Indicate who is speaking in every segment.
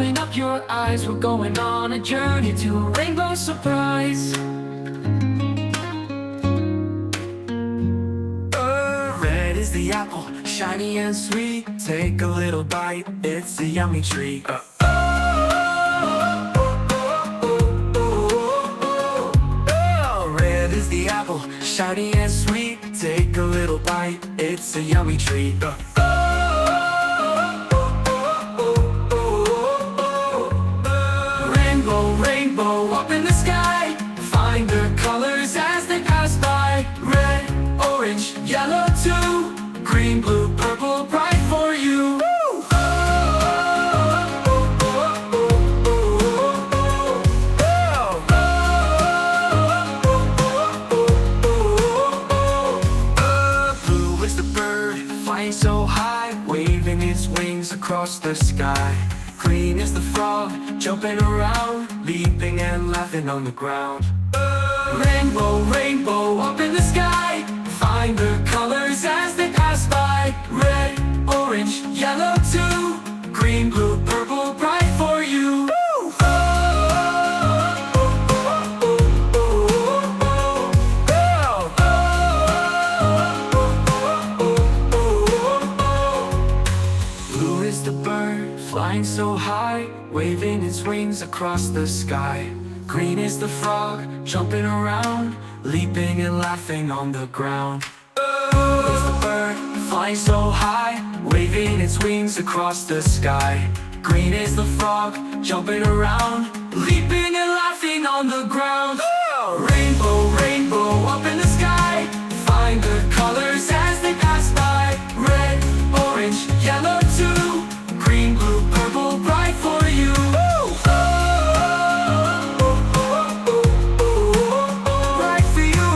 Speaker 1: Open up your eyes, we're going on a journey to a rainbow surprise. Red is the apple, shiny and sweet. Take a little bite, it's a yummy treat. Red is the apple, shiny and sweet. Take a little bite, it's a yummy treat. Rainbow, rainbow up in the sky. Find the colors as they pass by. Red, orange, yellow too. Green, blue, purple, bright for you. Blue is the bird, flying so high, waving its wings across the sky. Green is the frog, jumping around, leaping and laughing on the ground. Rainbow, rainbow up in the sky. Find the colors as they pass by. Red, orange, yellow too. Green, blue, purple, bright for you. Blue is the bird, flying so high, waving its wings across the sky. Green is the frog, jumping around, leaping and laughing on the ground. Blue is the bird, flying so high, waving its wings across the sky. Green is the frog, jumping around, leaping and laughing on the ground. Rainbow, rainbow up in the sky. Find the colors as they pass by. Red, orange, yellow too. Green, blue, purple, bright for you. Bright for you.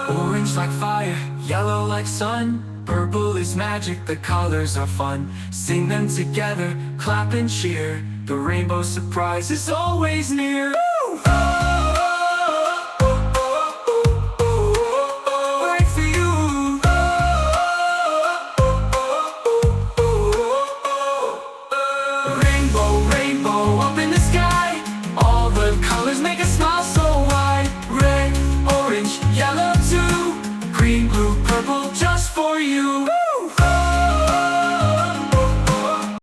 Speaker 1: Orange like fire, yellow like sun. Purple is magic, the colors are fun. Sing them together, clap and cheer. The rainbow surprise is always near. Right for you. Rainbow, rainbow up in the sky. All the colors make a smile so wide. Red, orange, yellow too. Green, blue, purple, just for you.